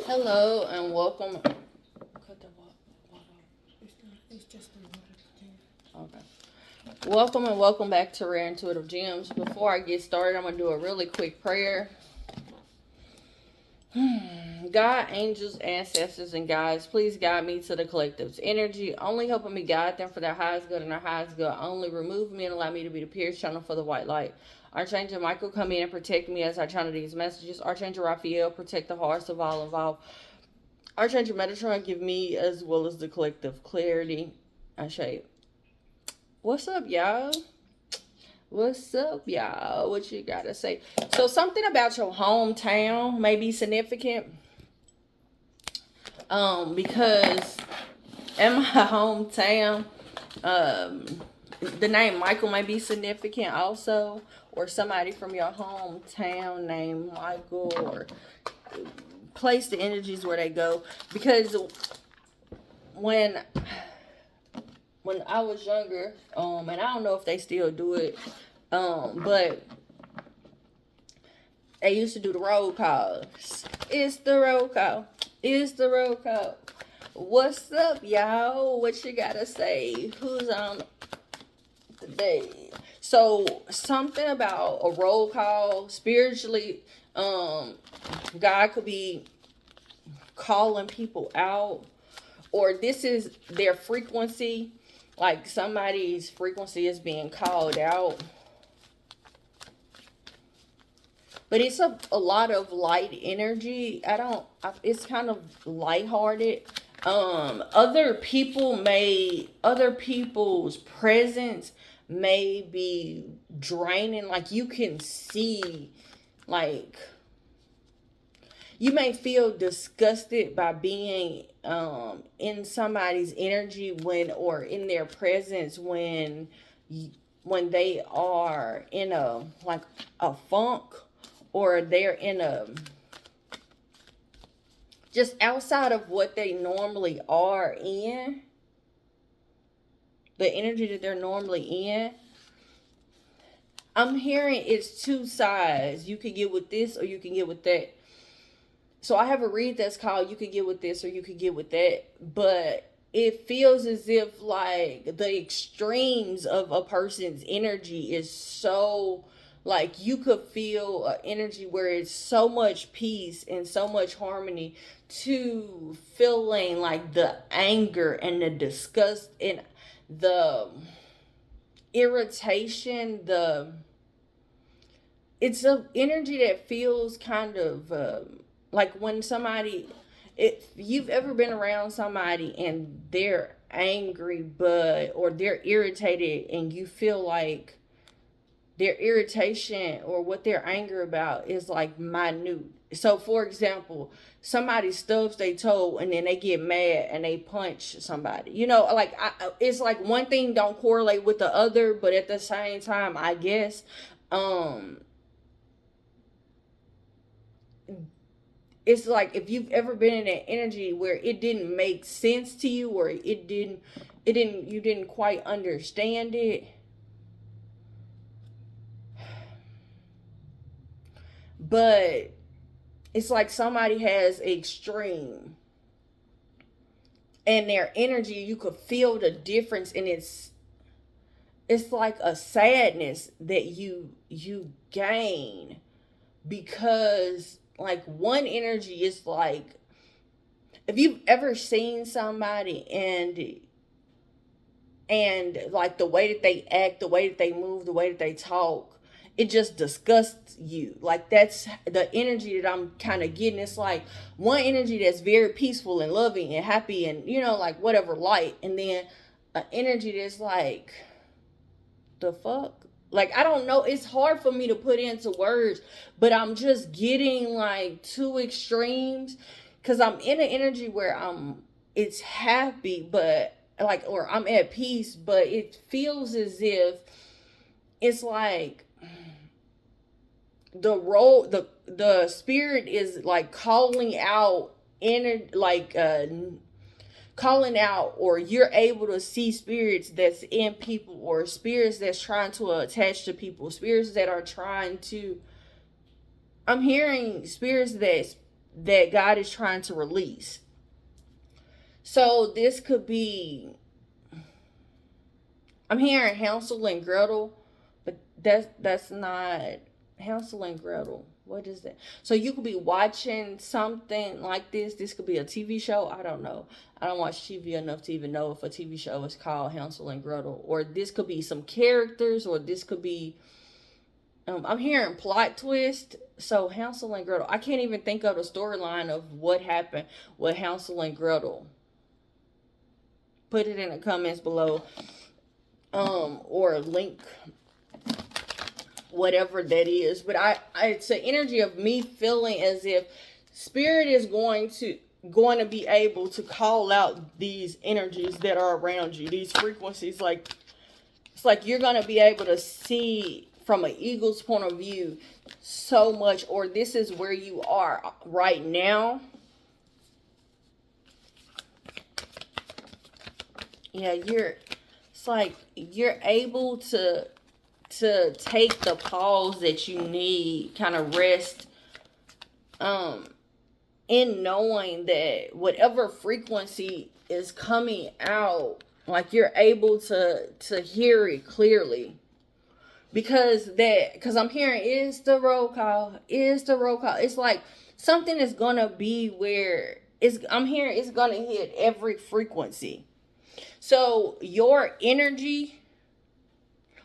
Hello and welcome. Cut the water. It's just the water. Okay. Welcome and welcome back to Rare Intuitive Gems. Before I get started, I'm going to do a really quick prayer. God, angels, ancestors, and guides, please guide me to the collective's energy. Only helping me guide them for their highest good and their highest good. Only remove me and allow me to be the pierced channel for the white light. Archangel Michael, come in and protect me as I channel these messages. Archangel Raphael, protect the hearts of all involved. Archangel Metatron, give me as well as the collective clarity. Ashe. What's up, y'all? What's up, y'all? What you gotta say? So something about your hometown may be significant. Because in my hometown, the name Michael may be significant also, or somebody from your hometown named Michael, or place the energies where they go. Because when I was younger, and I don't know if they still do it, but they used to do the roll calls. It's the roll call. It's the roll call. What's up, y'all? What you gotta say? Who's on today? So something about a roll call spiritually, God could be calling people out, or this is their frequency, like somebody's frequency is being called out. But it's a lot of light energy. It's kind of lighthearted. Other people's presence may be draining. Like you can see, like you may feel disgusted by being in somebody's energy or in their presence when they are in a funk, or they're in just outside of what they normally are in, the energy that they're normally in. I'm hearing it's two sides. You can get with this or you can get with that. So I have a read that's called You Could Get With This or You Could Get With That. But it feels as if like the extremes of a person's energy is so, like you could feel an energy where it's so much peace and so much harmony, to feeling like the anger and the disgust and the irritation. It's an energy that feels kind of like when somebody, if you've ever been around somebody and they're angry or they're irritated, and you feel like their irritation or what they're angry about is like minute. So for example, somebody stubs their toe and then they get mad and they punch somebody. Like it's like one thing don't correlate with the other, but at the same time, I guess it's like if you've ever been in that energy where it didn't make sense to you, or you didn't quite understand it. But it's like somebody has extreme, and their energy, you could feel the difference, and it's like a sadness that you gain, because like one energy is like, if you've ever seen somebody and like the way that they act, the way that they move, the way that they talk, it just disgusts you. Like that's the energy that I'm kind of getting. It's like one energy that's very peaceful and loving and happy and like whatever, light, and then an energy that's like, the fuck. Like, I don't know. It's hard for me to put into words, but I'm just getting like two extremes, because I'm in an energy where it's happy, but like, or I'm at peace, but it feels as if it's like the spirit is like calling out calling out, or you're able to see spirits that's in people, or spirits that's trying to attach to people, spirits that are trying to, I'm hearing spirits that God is trying to release. So this could be, I'm hearing Hansel and Gretel, but that's not Hansel and Gretel. What is that? So you could be watching something like this. This could be a TV show. I don't know. I don't watch TV enough to even know if a TV show is called Hansel and Gretel. Or this could be some characters, or this could be, I'm hearing plot twist. So Hansel and Gretel. I can't even think of the storyline of what happened with Hansel and Gretel. Put it in the comments below. Or link whatever that is. But it's an energy of me feeling as if Spirit is going to be able to call out these energies that are around you, these frequencies. Like, it's like you're going to be able to see from an eagle's point of view so much, or this is where you are right now. Yeah, it's like you're able to take the pause that you need, kind of rest, in knowing that whatever frequency is coming out, like you're able to hear it clearly. Because I'm hearing is the roll call. It's like something is gonna be where I'm hearing it's gonna hit every frequency. So your energy,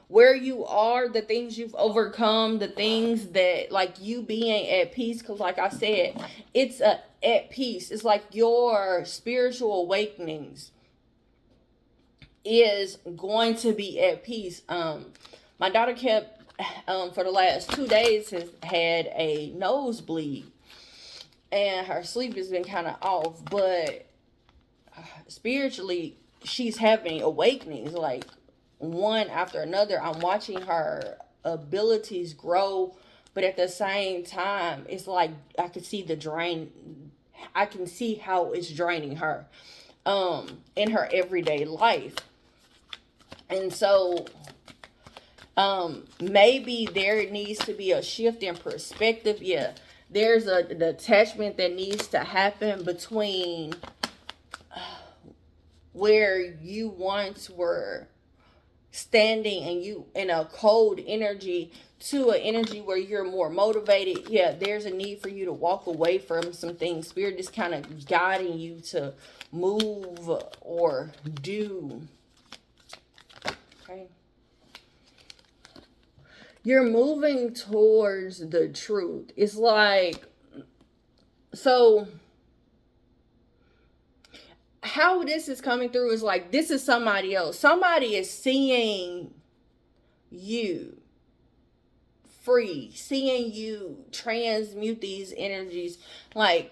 where you are, the things you've overcome, the things that, like, you being at peace, because like I said, it's at peace. It's like your spiritual awakenings is going to be at peace. My daughter kept, for the last 2 days, has had a nosebleed, and her sleep has been kind of off, but spiritually, she's having awakenings, like, one after another. I'm watching her abilities grow, but at the same time, it's like I can see the drain. I can see how it's draining her in her everyday life. And so maybe there needs to be a shift in perspective. Yeah, there's an attachment that needs to happen between where you once were standing and you in a cold energy to an energy where you're more motivated. Yeah, there's a need for you to walk away from some things. Spirit is kind of guiding you to move or do. Okay. You're moving towards the truth. It's like, so how this is coming through is like, this is somebody else. Somebody is seeing you free, seeing you transmute these energies, like,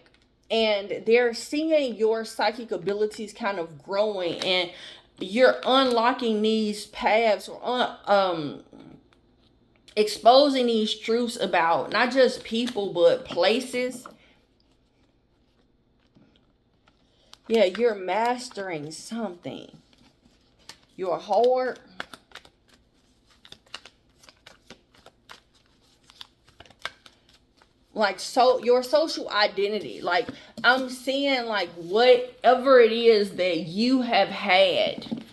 and they're seeing your psychic abilities kind of growing, and you're unlocking these paths, or exposing these truths about not just people but places. Yeah, you're mastering something. Your heart. Like, so your social identity. Like, I'm seeing, like, whatever it is that you have had.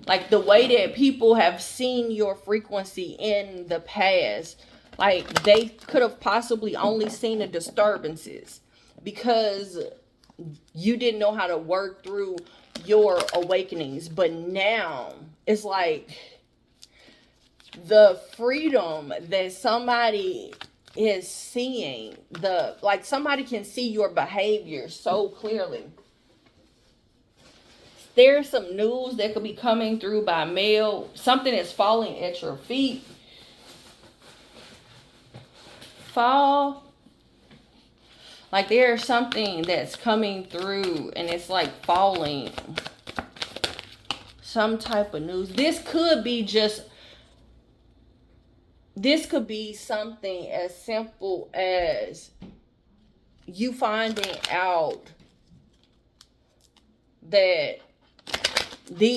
Like, the way that people have seen your frequency in the past. Like, they could have possibly only seen the disturbances because you didn't know how to work through your awakenings. But now it's like the freedom that somebody is seeing, like, somebody can see your behavior so clearly. There's some news that could be coming through by mail. Something is falling at your feet. Fall. Like, there's something that's coming through and it's like falling. Some type of news. This could be something as simple as you finding out that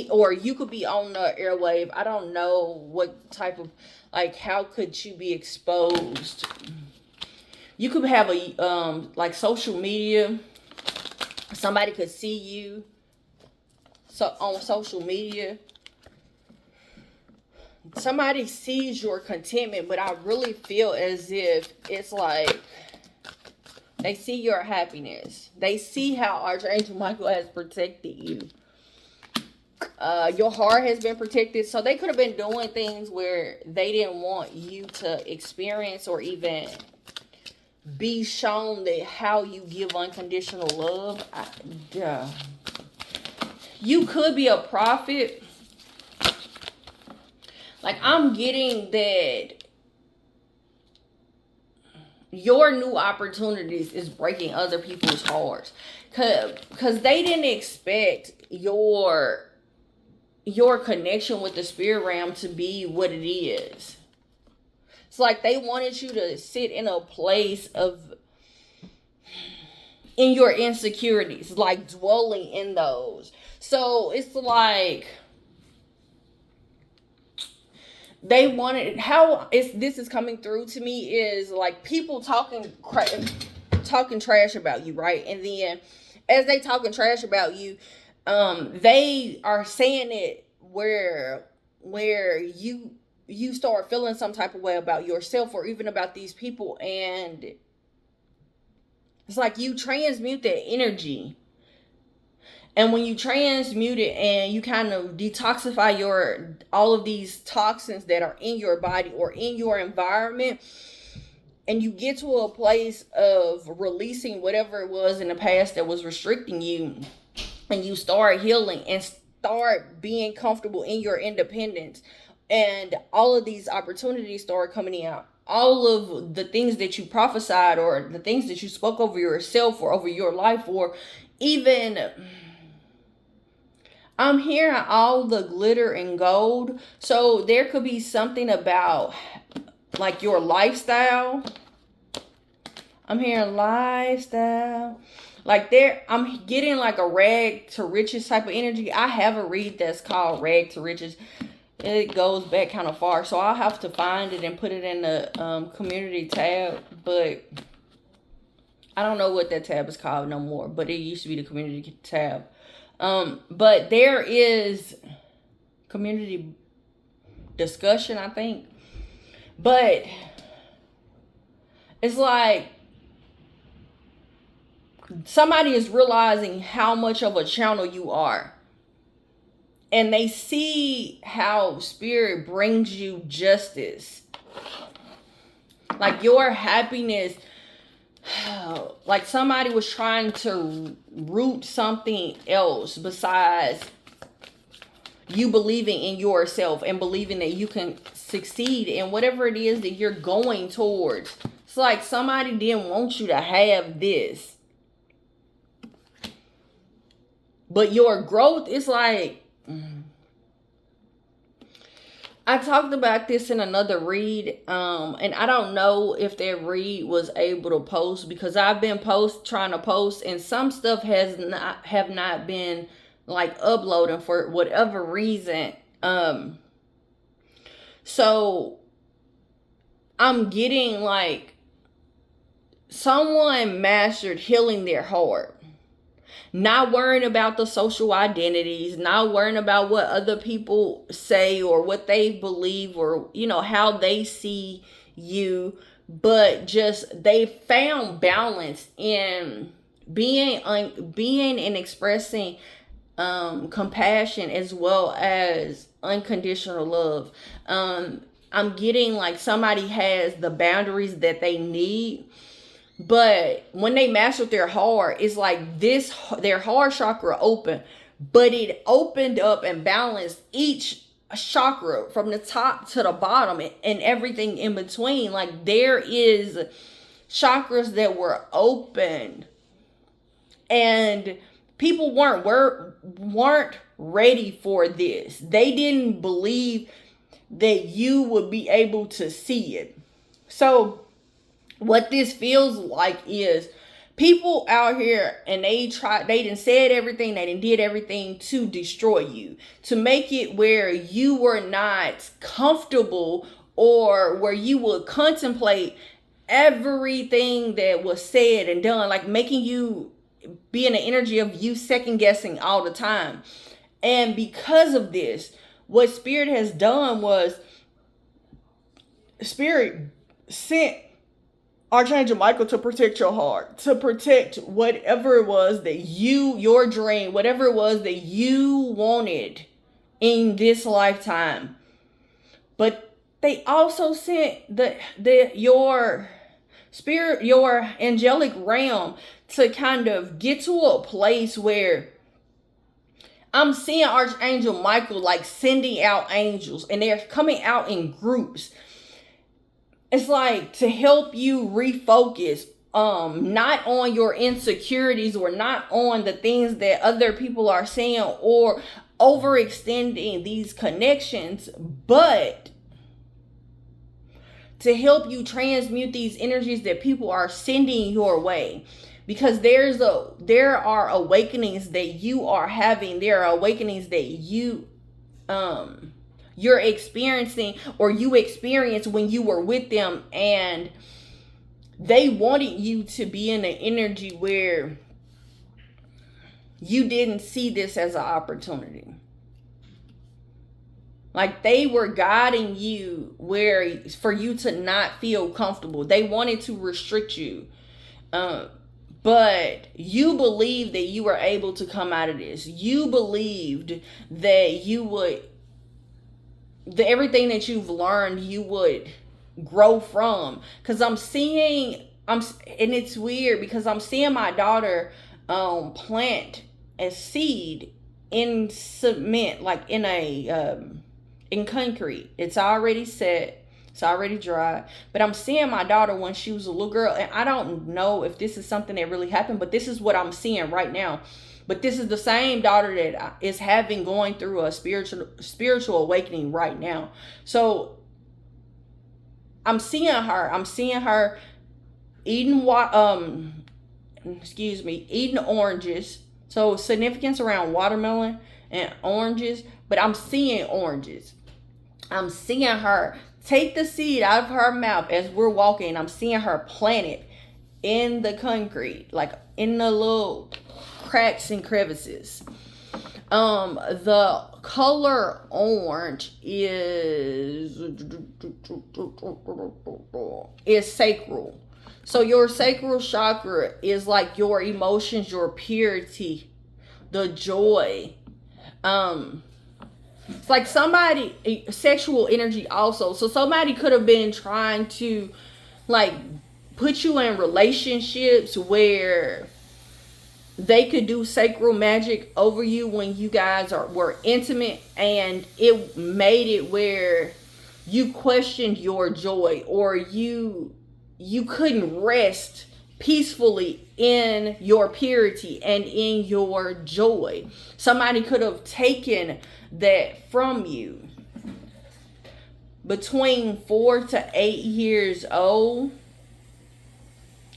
or you could be on the airwave. I don't know what type of, like, how could you be exposed? You could have a like social media. Somebody could see you on social media. Somebody sees your contentment, but I really feel as if it's like they see your happiness. They see how Archangel Michael has protected you. Your heart has been protected. So they could have been doing things where they didn't want you to experience or even be shown that how you give unconditional love. You could be a prophet. Like, I'm getting that your new opportunities is breaking other people's hearts. Because they didn't expect your connection with the spirit realm to be what it is. It's like they wanted you to sit in a place in your insecurities, like dwelling in those. So it's like they wanted, this is coming through to me is like people talking trash about you, right? And then as they talking trash about you, they are saying it where you start feeling some type of way about yourself or even about these people, and it's like you transmute that energy. And when you transmute it and you kind of detoxify all of these toxins that are in your body or in your environment, and you get to a place of releasing whatever it was in the past that was restricting you, and you start healing and start being comfortable in your independence, and all of these opportunities start coming out. All of the things that you prophesied or the things that you spoke over yourself or over your life, or even I'm hearing all the glitter and gold. So there could be something about like your lifestyle. I'm hearing lifestyle. Like I'm getting like a rag to riches type of energy. I have a read that's called Rag to Riches. It goes back kind of far. So I'll have to find it and put it in the community tab. But I don't know what that tab is called no more. But it used to be the community tab. But there is community discussion, I think. But it's like somebody is realizing how much of a channel you are. And they see how spirit brings you justice. Like your happiness, like somebody was trying to root something else besides you believing in yourself and believing that you can succeed in whatever it is that you're going towards. It's like somebody didn't want you to have this. But your growth is like, I talked about this in another read, and I don't know if that read was able to post because I've been trying to post, and some stuff have not been like uploading for whatever reason. So I'm getting like someone mastered healing their heart. Not worrying about the social identities, not worrying about what other people say or what they believe or, how they see you, but just they found balance in being and expressing compassion as well as unconditional love. I'm getting like somebody has the boundaries that they need. But when they mastered their heart, it's like their heart chakra open, but it opened up and balanced each chakra from the top to the bottom and everything in between. Like there is chakras that were open, and people weren't ready for this. They didn't believe that you would be able to see it. So what this feels like is people out here and they done said everything, they done did everything to destroy you, to make it where you were not comfortable or where you would contemplate everything that was said and done, like making you be in the energy of you second guessing all the time. And because of this, what Spirit has done was Spirit sent Archangel Michael to protect your heart, to protect whatever it was that your dream, whatever it was that you wanted in this lifetime. But they also sent your spirit, your angelic realm, to kind of get to a place where I'm seeing Archangel Michael like sending out angels, and they're coming out in groups. It's like to help you refocus, not on your insecurities or not on the things that other people are saying or overextending these connections, but to help you transmute these energies that people are sending your way. Because there are awakenings that you are having. There are awakenings that you're experiencing, or you experienced when you were with them, and they wanted you to be in an energy where you didn't see this as an opportunity. Like they were guiding you where for you to not feel comfortable. They wanted to restrict you. But you believed that you were able to come out of this. You believed that you would, everything that you've learned, you would grow from. Because and it's weird because I'm seeing my daughter plant a seed in cement, like in concrete. It's already set. It's already dry. But I'm seeing my daughter when she was a little girl, and I don't know if this is something that really happened, but this is what I'm seeing right now. But this is the same daughter that is going through a spiritual awakening right now. So I'm seeing her eating eating oranges. So significance around watermelon and oranges, but I'm seeing oranges. I'm seeing her take the seed out of her mouth as we're walking. I'm seeing her plant it in the concrete, like in the little cracks and crevices. The color orange is sacral. So your sacral chakra is like your emotions, your purity, the joy. It's like sexual energy also. So somebody could have been trying to like put you in relationships where they could do sacral magic over you when you guys were intimate, and it made it where you questioned your joy, or you couldn't rest peacefully in your purity and in your joy. Somebody could have taken that from you. Between 4 to 8 years old,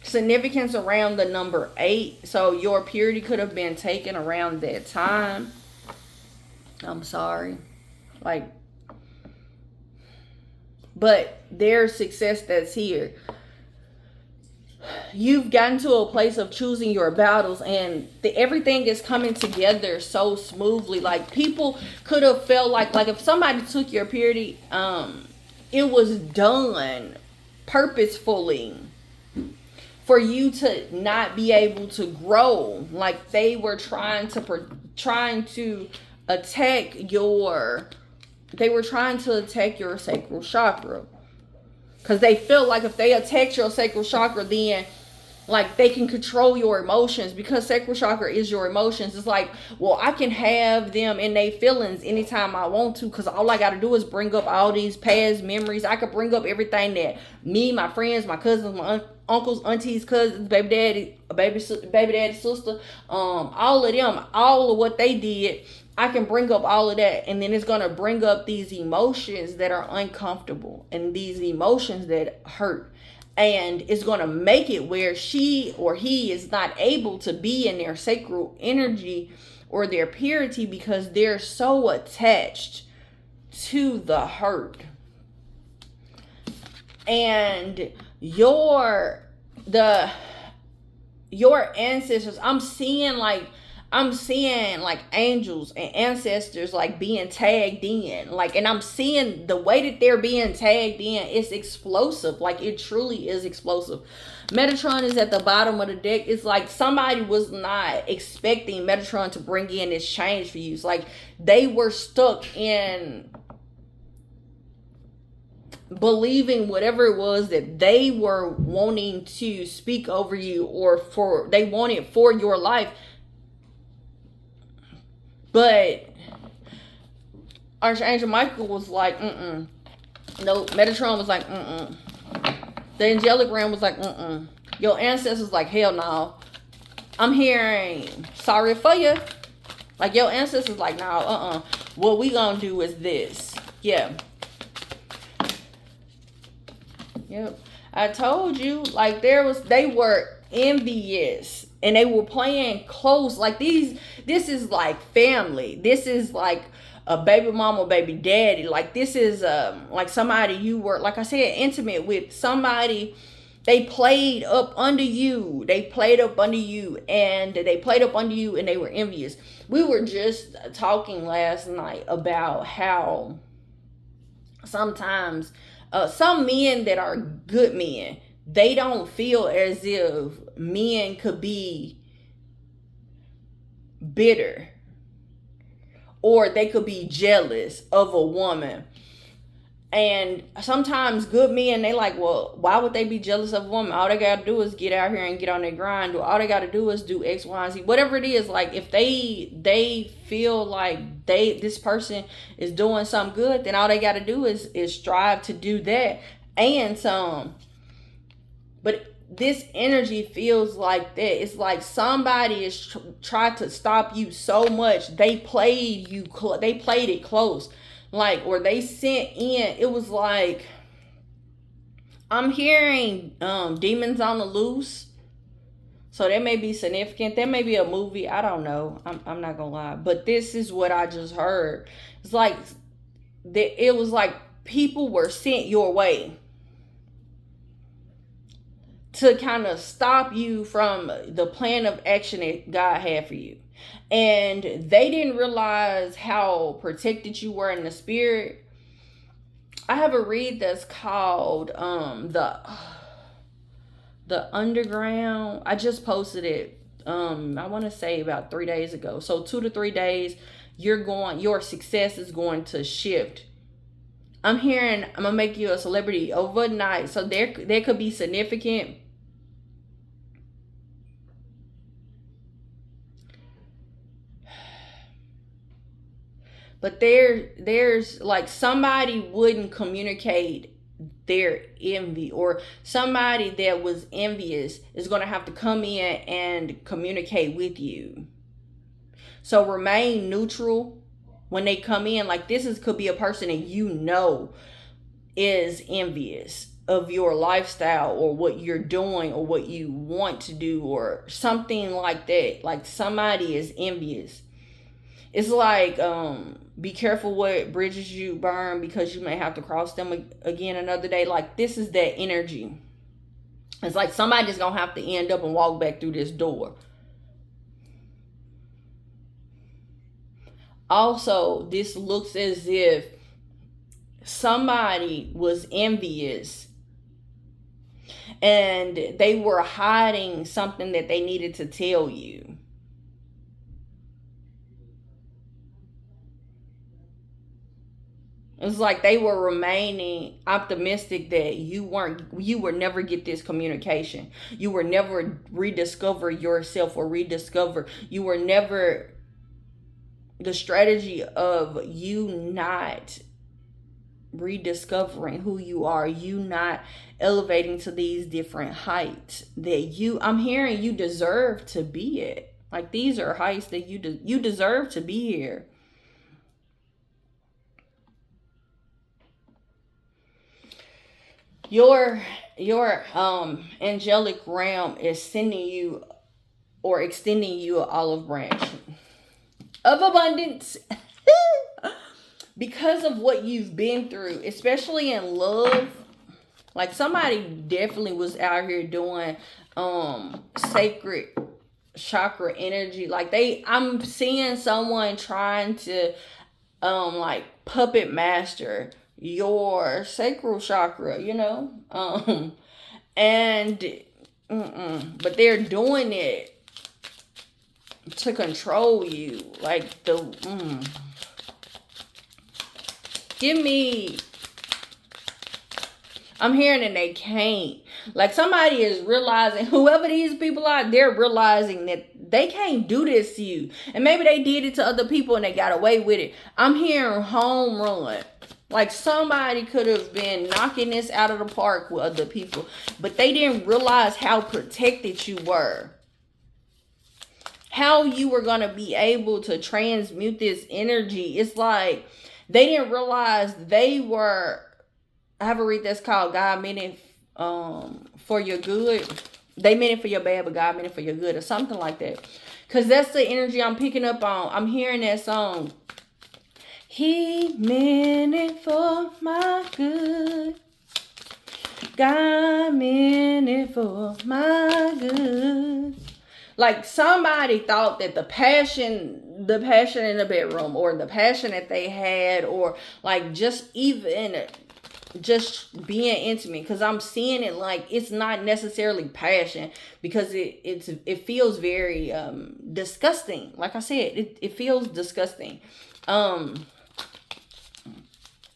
significance around the number 8. So your purity could have been taken around that time. I'm sorry. But there's success that's here. You've gotten to a place of choosing your battles, and everything is coming together so smoothly. Like people could have felt like if somebody took your purity, it was done purposefully for you to not be able to grow. Like they were trying to attack your sacral chakra. Because they feel like if they attack your sacral chakra, then like they can control your emotions, because sacral chakra is your emotions. It's like, well, I can have them in their feelings anytime I want to, because all I got to do is bring up all these past memories. I could bring up everything that me, my friends, my cousins, my uncles, aunties, cousins, baby daddy, sister, all of them, all of what they did. I can bring up all of that, and then it's going to bring up these emotions that are uncomfortable and these emotions that hurt. And it's going to make it where she or he is not able to be in their sacral energy or their purity, because they're so attached to the hurt. And your ancestors, I'm seeing like angels and ancestors like being tagged in, like, and I'm seeing the way that they're being tagged in, it's explosive. Like, it truly is explosive. Metatron is at the bottom of the deck. It's like somebody was not expecting Metatron to bring in this change for you. It's like they were stuck in believing whatever it was that they were wanting to speak over you, or they wanted for your life. But Archangel Michael was like, no. Metatron was like, The angelic realm was like, Your ancestors was like, hell no. I'm hearing sorry for you. Like, your ancestors like, no, What we gonna do is this. Yeah. Yep. I told you, like, they were envious. And they were playing close. Like, this is like family. This is like a baby mama, baby daddy. Like, this is like somebody you were, like I said, intimate with. Somebody, they played up under you. And they played up under you and they were envious. We were just talking last night about how sometimes some men that are good men, they don't feel as if men could be bitter or they could be jealous of a woman. And sometimes good men, they like, well, why would they be jealous of a woman? All they gotta do is get out here and get on their grind. Or all they gotta do is do X, Y, and Z. Whatever it is, like, if they feel like this person is doing something good, then all they gotta do is strive to do that and some. But this energy feels like that. It's like somebody is trying to stop you so much. They played it close. Like, or they sent in, it was like, I'm hearing demons on the loose. So that may be significant. That may be a movie. I don't know. I'm not gonna lie. But this is what I just heard. It's like, it was like people were sent your way to kind of stop you from the plan of action that God had for you. And they didn't realize how protected you were in the spirit. I have a read that's called the Underground. I just posted it. I want to say about 3 days ago. So 2 to 3 days, your success is going to shift. I'm hearing I'm gonna make you a celebrity overnight. So there could be significant. But there's like somebody wouldn't communicate their envy, or somebody that was envious is going to have to come in and communicate with you. So remain neutral when they come in. Like, could be a person that you know is envious of your lifestyle or what you're doing or what you want to do or something like that. Like, somebody is envious. It's like, be careful what bridges you burn, because you may have to cross them again another day. Like, this is that energy. It's like somebody's going to have to end up and walk back through this door. Also, this looks as if somebody was envious and they were hiding something that they needed to tell you. It's like they were remaining optimistic that you would never get this communication. You were never rediscover yourself or you were never, the strategy of you not rediscovering who you are, you not elevating to these different heights that I'm hearing you deserve to be at. Like, these are heights that you deserve to be here. Your angelic realm is sending you or extending you an olive branch of abundance because of what you've been through, especially in love. Like somebody definitely was out here doing sacred chakra energy. Like I'm seeing someone trying to like puppet master your sacral chakra, you know? And but they're doing it to control you. Like give me, I'm hearing that they can't. Like somebody is realizing, whoever these people are, they're realizing that they can't do this to you. And maybe they did it to other people and they got away with it. I'm hearing home run. Like somebody could have been knocking this out of the park with other people, but they didn't realize how protected you were. How you were going to be able to transmute this energy. It's like they didn't realize they were, I have a read that's called God meant it for your good. They meant it for your bad, but God meant it for your good, or something like that. Because that's the energy I'm picking up on. I'm hearing that song. He meant it for my good. God meant it for my good. Like somebody thought that the passion in the bedroom, or the passion that they had, or like just even just being intimate, because I'm seeing it like it's not necessarily passion, because it feels very disgusting. Like I said, it feels disgusting.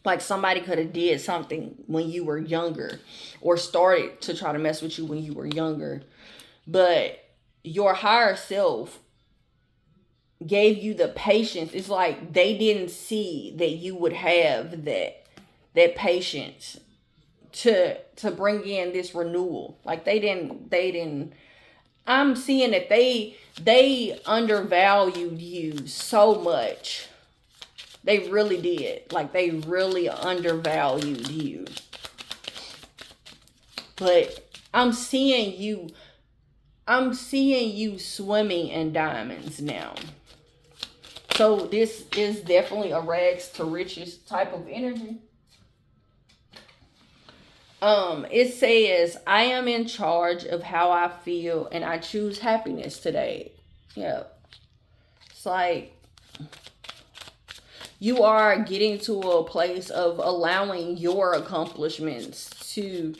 Like somebody could have did something when you were younger, or started to try to mess with you when you were younger, but your higher self gave you the patience. It's like they didn't see that you would have that patience to bring in this renewal. Like they didn't. I'm seeing that they undervalued you so much. They really did. Like they really undervalued you. But I'm seeing you swimming in diamonds now. So this is definitely a rags to riches type of energy. It says, I am in charge of how I feel and I choose happiness today. Yeah. It's like you are getting to a place of allowing your accomplishments to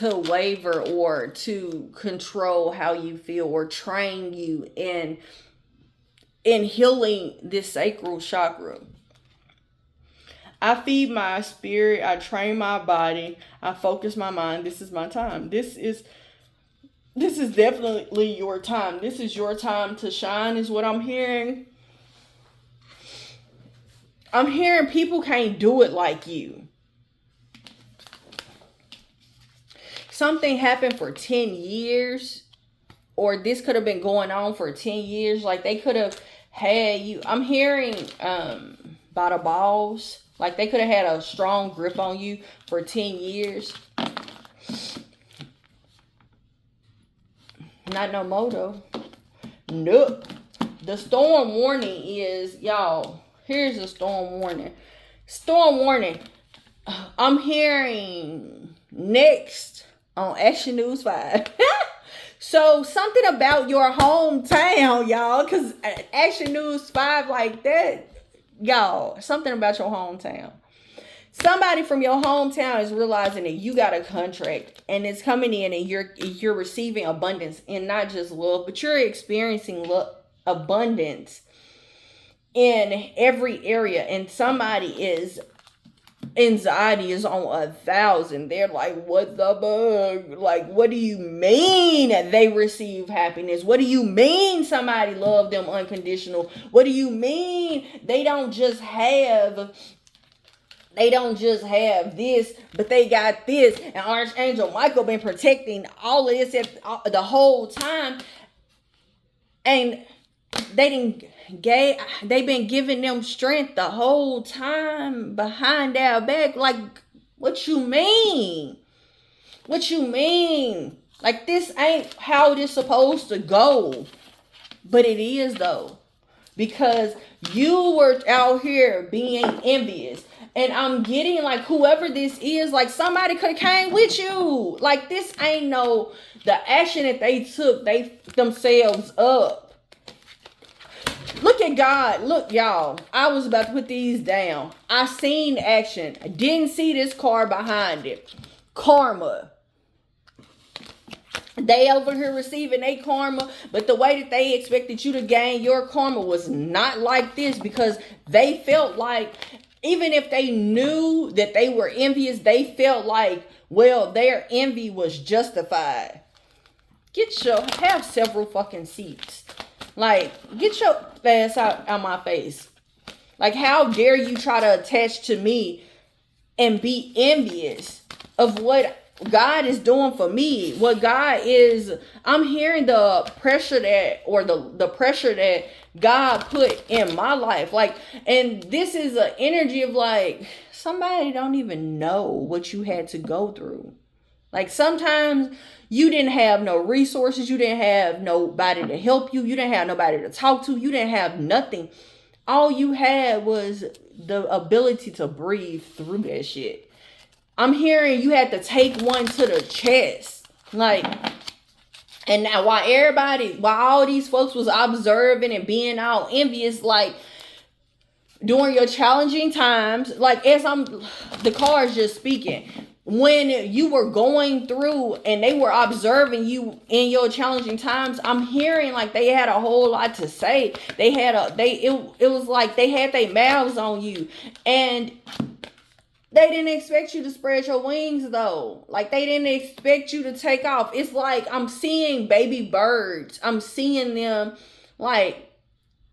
waver, or to control how you feel, or train you in healing this sacral chakra. I feed my spirit, I train my body, I focus my mind. This is my time. This is definitely your time. This is your time to shine, is what I'm hearing. I'm hearing people can't do it like you. Something happened for 10 years, or this could have been going on for 10 years. Like they could have had you, I'm hearing by the balls, like they could have had a strong grip on you for 10 years. Not no moto. Nope. The storm warning is, y'all, here's the storm warning. Storm warning. I'm hearing next on Action News 5. So something about your hometown, y'all, because Action News 5 like that, y'all, something about your hometown. Somebody from your hometown is realizing that you got a contract and it's coming in, and you're receiving abundance, and not just love, but you're experiencing abundance in every area. And somebody is, anxiety is on 1,000. They're like, what the bug? Like, what do you mean they receive happiness? What do you mean somebody loved them unconditional? What do you mean they don't just have this, but they got this? And Archangel Michael been protecting all of this the whole time, and they've been giving them strength the whole time behind their back. Like, what you mean? What you mean? Like, this ain't how this supposed to go. But it is, though. Because you were out here being envious. And I'm getting like whoever this is, like somebody could have came with you. Like this ain't no, the action that they took, they themselves up. Look at God. Look, y'all. I was about to put these down. I seen action. I didn't see this card behind it. Karma. They over here receiving their karma, but the way that they expected you to gain your karma was not like this, because they felt like, even if they knew that they were envious, they felt like, well, their envy was justified. Have several fucking seats. Like, get your ass out my face. Like, how dare you try to attach to me and be envious of what God is doing for me? What God is, I'm hearing the pressure that, or the pressure that God put in my life. Like, and this is an energy of like, somebody don't even know what you had to go through. Like sometimes you didn't have no resources. You didn't have nobody to help you. You didn't have nobody to talk to. You didn't have nothing. All you had was the ability to breathe through that shit. I'm hearing you had to take one to the chest. Like, and now while all these folks was observing and being all envious, like during your challenging times, like as the cards just speaking, when you were going through and they were observing you in your challenging times, I'm hearing like they had a whole lot to say. It was like they had their mouths on you, and they didn't expect you to spread your wings though. Like they didn't expect you to take off. It's like I'm seeing baby birds. I'm seeing them like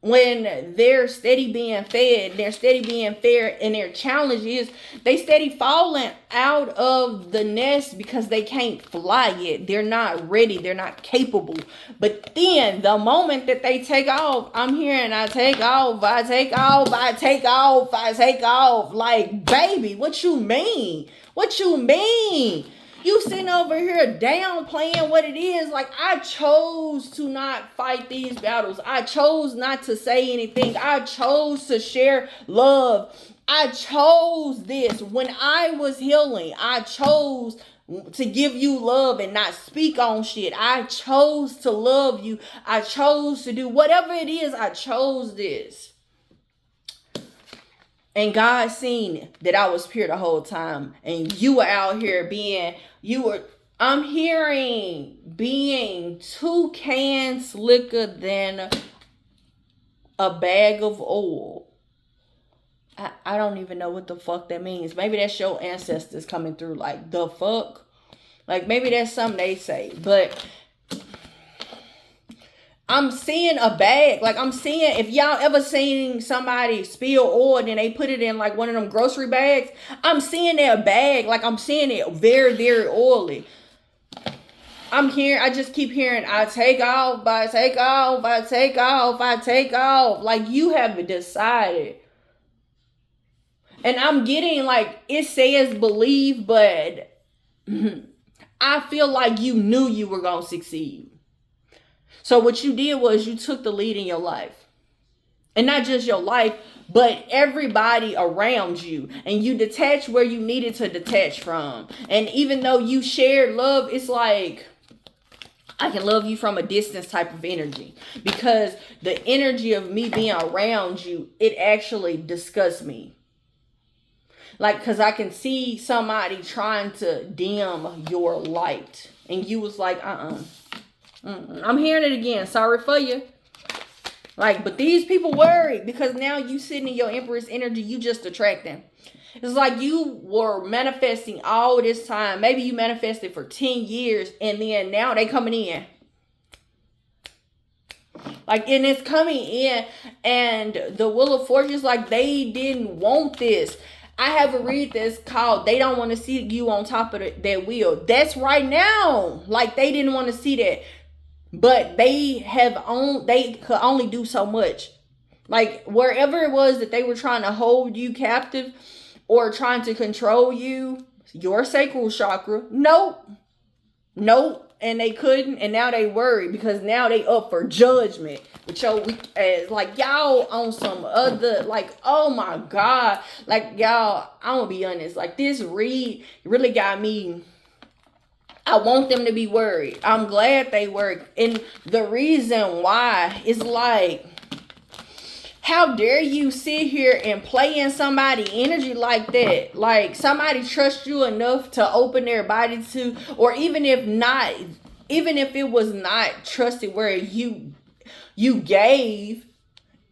when they're steady being fed, they're steady being fair, and their challenge is they steady falling out of the nest because they can't fly yet. They're not ready. They're not capable. But then the moment that they take off, I'm hearing I take off, I take off, I take off, I take off. Like, baby, what you mean? What you mean? You sitting over here downplaying what it is. Like, I chose to not fight these battles. I chose not to say anything. I chose to share love. I chose this. When I was healing, I chose to give you love and not speak on shit. I chose to love you. I chose to do whatever it is. I chose this. And God seen that I was pure the whole time. And you were out here I'm hearing being 2 cans slicker than a bag of oil. I don't even know what the fuck that means. Maybe that's your ancestors coming through. Like, the fuck? Like, maybe that's something they say. But I'm seeing a bag. Like, I'm seeing, if y'all ever seen somebody spill oil and then they put it in like one of them grocery bags, I'm seeing that bag. Like, I'm seeing it very, very oily. I just keep hearing, I take off, I take off, I take off, I take off. Like, you have decided. And I'm getting like, it says believe, but I feel like you knew you were going to succeed. So what you did was you took the lead in your life. And not just your life, but everybody around you. And you detached where you needed to detach from. And even though you shared love, it's like, I can love you from a distance type of energy. Because the energy of me being around you, it actually disgusts me. Like, because I can see somebody trying to dim your light. And you was like, I'm hearing it again. Sorry for you. Like, but these people worry because now you sitting in your Empress energy, you just attract them. It's like you were manifesting all this time. Maybe you manifested for 10 years and then now they coming in. Like, and it's coming in, and the Wheel of Fortune is like they didn't want this. I have a read that's called They Don't Want to See You on Top of that wheel. That's right now. Like, they didn't want to see that. But they could only do so much. Like, wherever it was that they were trying to hold you captive or trying to control you, your sacral chakra, nope. and they couldn't, and now they worry because now they up for judgment with your weak ass. Like, y'all on some other, like, oh my God. Like, y'all, I'm gonna be honest, like, this read really got me. I want them to be worried. I'm glad they worry. And the reason why is like, how dare you sit here and play in somebody's energy like that? Like, somebody trusts you enough to open their body to, or even if not, even if it was not trusted where you gave,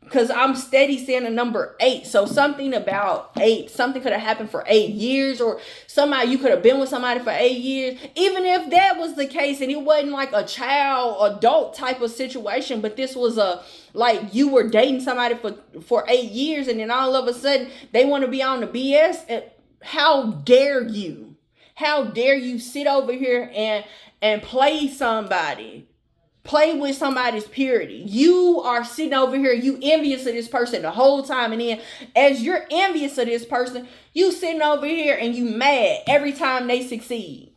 because I'm steady seeing the number 8. So something about 8, something could have happened for 8 years, or somebody, you could have been with somebody for 8 years. Even if that was the case and it wasn't like a child, adult type of situation, but this was a, like, you were dating somebody for 8 years and then all of a sudden they want to be on the BS. How dare you? How dare you sit over here and play somebody? Play with somebody's purity. You are sitting over here, you envious of this person the whole time, and then as you're envious of this person, you sitting over here and you mad every time they succeed.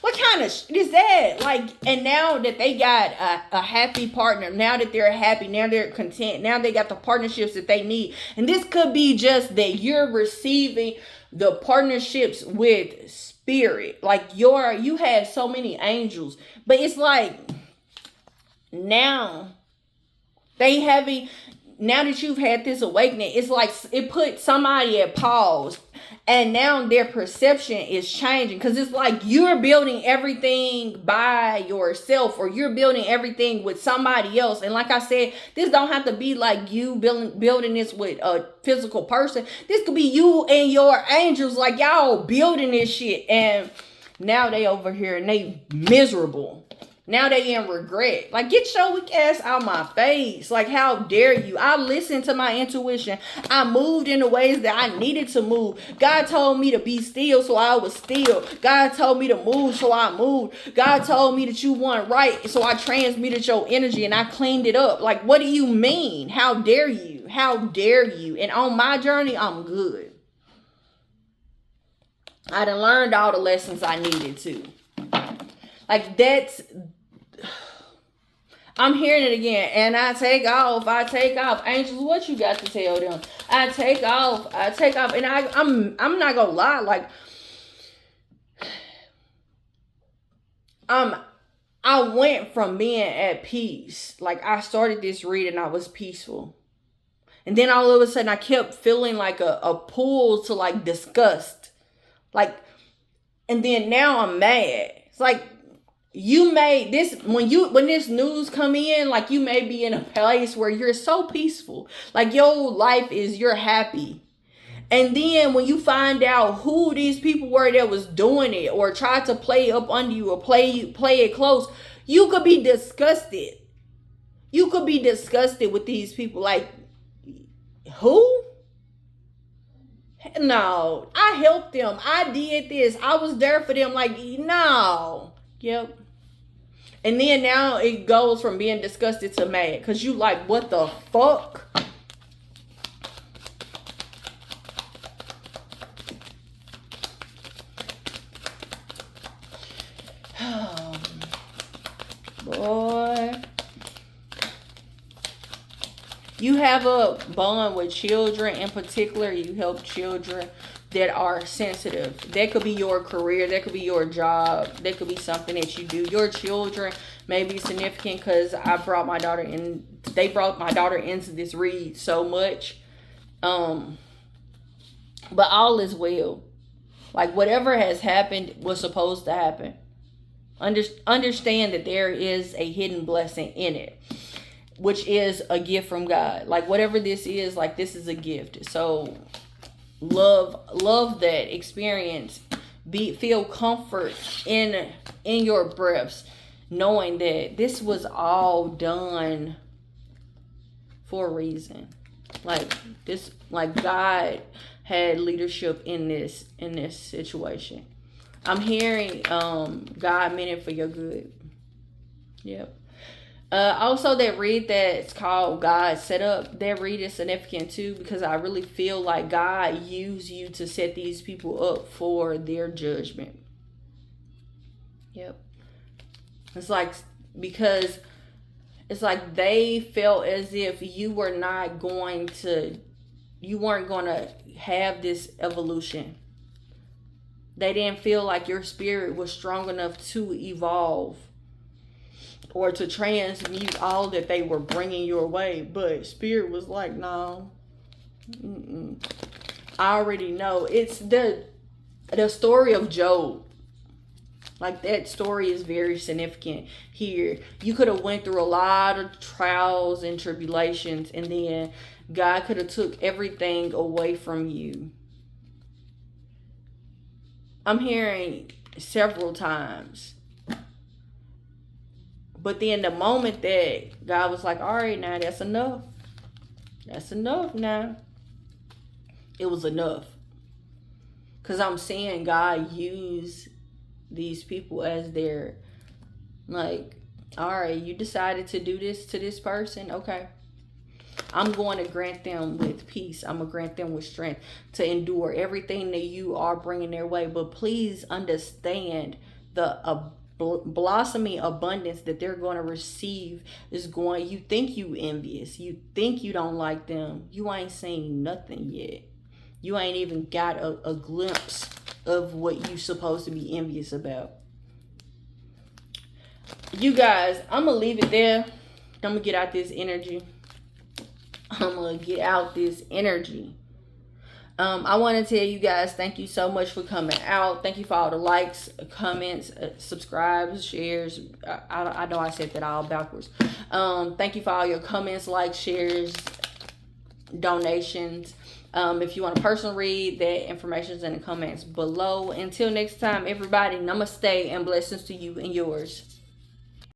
What kind of shit is that? Like, and now that they got a happy partner, now that they're happy, now they're content, now they got the partnerships that they need. And this could be just that you're receiving the partnerships with spirit. Like, you have so many angels, but it's like, now now that you've had this awakening, it's like it put somebody at pause, and now their perception is changing, because it's like you're building everything by yourself, or you're building everything with somebody else. And like I said, this don't have to be like you building this with a physical person. This could be you and your angels, like y'all building this shit, and now they over here and they miserable. Now they in regret. Like, get your weak ass out my face. Like, how dare you? I listened to my intuition. I moved in the ways that I needed to move. God told me to be still, so I was still. God told me to move, so I moved. God told me that you weren't right, so I transmuted your energy and I cleaned it up. Like, what do you mean? How dare you? How dare you? And on my journey, I'm good. I done learned all the lessons I needed to. Like, I'm hearing it again. And I take off. Angels, what you got to tell them? I take off. And I'm not gonna lie. Like, I went from being at peace. Like, I started this reading, I was peaceful. And then all of a sudden I kept feeling like a pull to like disgust. Like, and then now I'm mad. It's like, you may this when this news come in, like, you may be in a place where you're so peaceful, like your life is, you're happy, and then when you find out who these people were that was doing it or tried to play up under you or play it close, you could be disgusted. You could be disgusted with these people. Like, who? No, I helped them. I did this. I was there for them. Like, no. Yep. And then now it goes from being disgusted to mad. Because you like, what the fuck? Boy. You have a bond with children in particular. You help children that are sensitive. That could be your career. That could be your job. That could be something that you do. Your children may be significant, because I brought my daughter in. They brought my daughter into this read so much. But all is well. Like, whatever has happened was supposed to happen. Understand that there is a hidden blessing in it, which is a gift from God. Like, whatever this is, like, this is a gift. So love that experience. Feel comfort in your breaths, knowing that this was all done for a reason. Like, this, like, God had leadership in this situation. I'm hearing God meant it for your good. Yep. Also, that read that's called God Set Up, that read is significant too, because I really feel like God used you to set these people up for their judgment. Yep. It's like, because it's like they felt as if you weren't going to have this evolution. They didn't feel like your spirit was strong enough to evolve or to transmute all that they were bringing your way. But spirit was like, no, I already know. It's the story of Job. Like, that story is very significant here. You could have went through a lot of trials and tribulations, and then God could have took everything away from you. I'm hearing several times. But then the moment that God was like, all right, now that's enough. That's enough now. It was enough. Because I'm seeing God use these people as their, like, all right, you decided to do this to this person. Okay. I'm going to grant them with peace. I'm going to grant them with strength to endure everything that you are bringing their way. But please understand the blossoming abundance that they're going to receive is going. You think you envious. You think you don't like them. You ain't seen nothing yet. You ain't even got a glimpse of what you supposed to be envious about. You guys, I'm going to leave it there. I'm going to get out this energy. I want to tell you guys, thank you so much for coming out. Thank you for all the likes, comments, subscribes, shares. I know I said that all backwards. Thank you for all your comments, likes, shares, donations. If you want a personal read, that information is in the comments below. Until next time, everybody, namaste and blessings to you and yours.